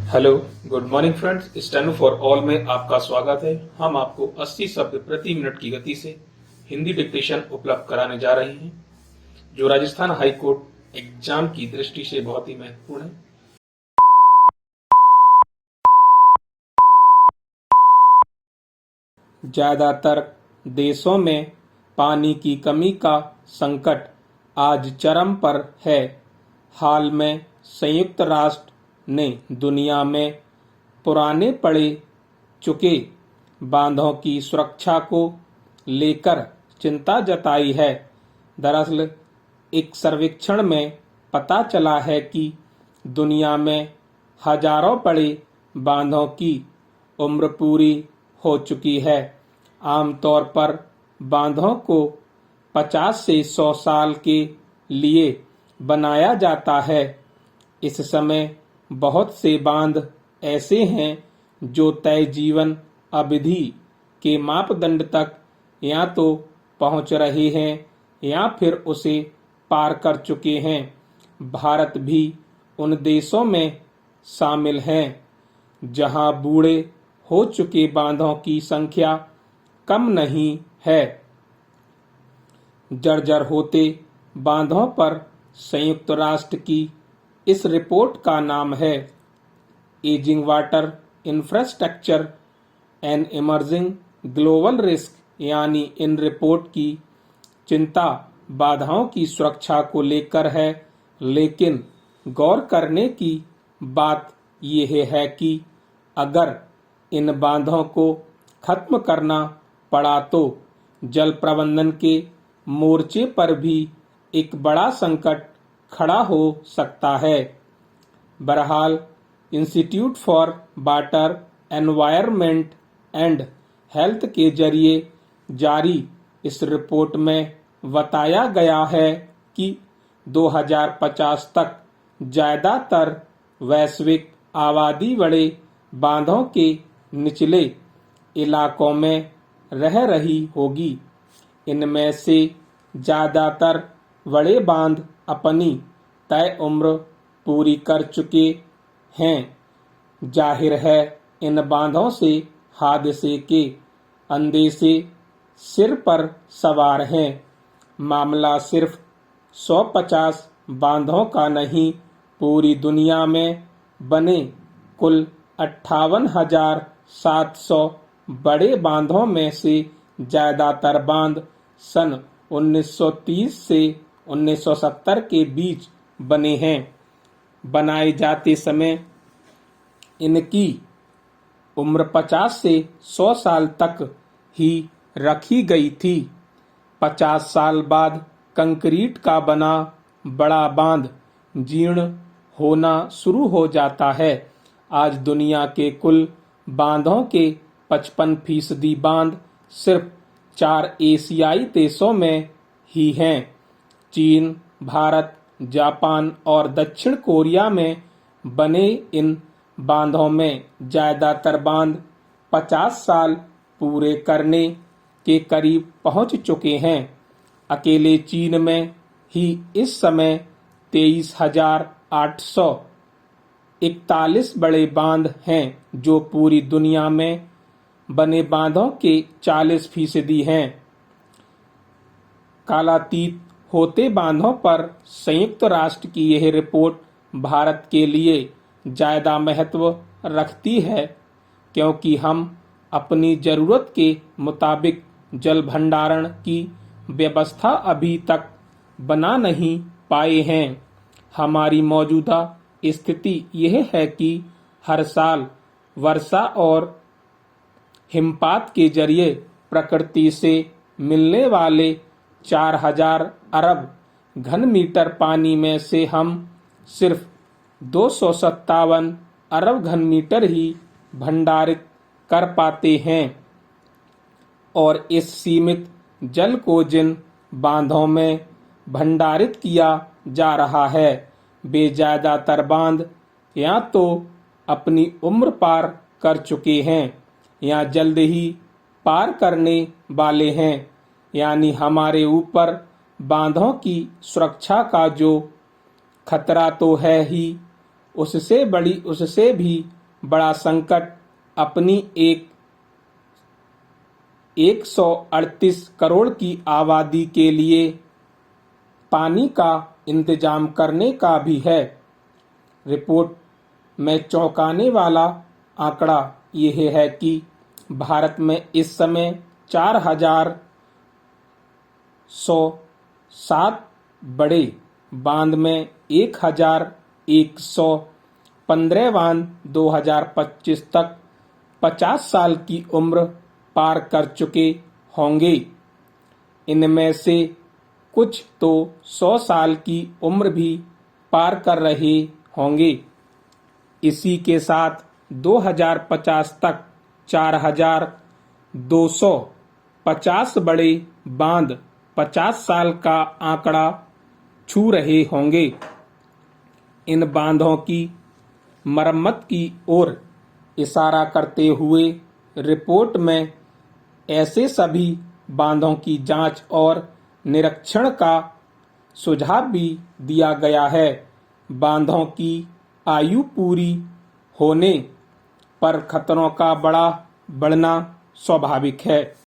Hello, good morning friends. Steno for all में आपका स्वागत है। हम आपको 80 शब्द प्रति मिनट की गति से हिंदी डिक्टेशन उपलब्ध कराने जा रहे हैं, जो राजस्थान हाई कोर्ट एग्जाम की दृष्टि से बहुत ही महत्वपूर्ण है। ज्यादातर देशों में पानी की कमी का संकट आज चरम पर है। हाल में संयुक्त राष्ट्र ने दुनिया में पुराने पड़े चुके बांधों की सुरक्षा को लेकर चिंता जताई है। दरअसल एक सर्वेक्षण में पता चला है कि दुनिया में हजारों बड़े बांधों की उम्र पूरी हो चुकी है। आमतौर पर बांधों को 50 से 100 साल के लिए बनाया जाता है। इस समय बहुत से बांध ऐसे हैं जो तय जीवन अवधि के मापदंड तक या तो पहुंच रहे हैं या फिर उसे पार कर चुके हैं। भारत भी उन देशों में शामिल है जहां बूढ़े हो चुके बांधों की संख्या कम नहीं है। जर्जर होते बांधों पर संयुक्त राष्ट्र की इस रिपोर्ट का नाम है ageing water infrastructure and emerging global risk. यानी इन रिपोर्ट की चिंता बाधाओं की सुरक्षा को लेकर है, लेकिन गौर करने की बात यह है कि अगर इन बांधों को खत्म करना पड़ा तो जल प्रबंधन के मोर्चे पर भी एक बड़ा संकट खड़ा हो सकता है। बहरहाल institute for water environment and health के जरिए जारी इस रिपोर्ट में बताया गया है कि 2050 तक ज्यादातर वैश्विक आबादी बड़े बांधों के निचले इलाकों में रह रही होगी। इनमें से ज्यादातर बड़े बांध अपनी तय उम्र पूरी कर चुके हैं। जाहिर है इन बांधों से हादसे के अंदेशे सिर पर सवार हैं। मामला सिर्फ 150 बांधों का नहीं, पूरी दुनिया में बने कुल 58,700 बड़े बांधों में से ज्यादातर बांध सन 1930 से 1970 के बीच बने हैं। बनाए जाते समय इनकी उम्र 50 से 100 साल तक ही रखी गई थी। 50 साल बाद कंक्रीट का बना बड़ा बांध जीर्ण होना शुरू हो जाता है। आज दुनिया के कुल बांधों के 55% बांध सिर्फ 4 एशियाई देशों में ही हैं। चीन, भारत, जापान और दक्षिण कोरिया में बने इन बांधों में ज्यादातर बांध 50 साल पूरे करने के करीब पहुंच चुके हैं। अकेले चीन में ही इस समय 23,841 बड़े बांध हैं, जो पूरी दुनिया में बने बांधों के 40% हैं। कालातीत होते बांधों पर संयुक्त राष्ट्र की यह रिपोर्ट भारत के लिए ज्यादा महत्व रखती है, क्योंकि हम अपनी जरूरत के मुताबिक जल भंडारण की व्यवस्था अभी तक बना नहीं पाए हैं। हमारी मौजूदा स्थिति यह है कि हर साल वर्षा और हिमपात के जरिए प्रकृति से मिलने वाले 4,000 अरब घन मीटर पानी में से हम सिर्फ 257 अरब घन मीटर ही भंडारित कर पाते हैं। और इस सीमित जल को जिन बांधों में भंडारित किया जा रहा है, वे ज्यादातर बांध या तो अपनी उम्र पार कर चुके हैं या जल्द ही पार करने वाले हैं। यानी हमारे ऊपर बांधों की सुरक्षा का जो खतरा तो है ही, उससे भी बड़ा संकट अपनी 138 करोड़ की आबादी के लिए पानी का इंतजाम करने का भी है। रिपोर्ट में चौंकाने वाला आंकड़ा यह है कि भारत में इस समय 4,107 बड़े बांध में 1,115 बांध 2025 तक 50 साल की उम्र पार कर चुके होंगे। इनमें से कुछ तो 100 साल की उम्र भी पार कर रहे होंगे। इसी के साथ 2050 तक 4,250 बड़े बांध 50 साल का आंकड़ा छू रहे होंगे। इन बांधों की मरम्मत की ओर इशारा करते हुए रिपोर्ट में ऐसे सभी बांधों की जांच और निरीक्षण का सुझाव भी दिया गया है। बांधों की आयु पूरी होने पर खतरों का बढ़ना स्वाभाविक है।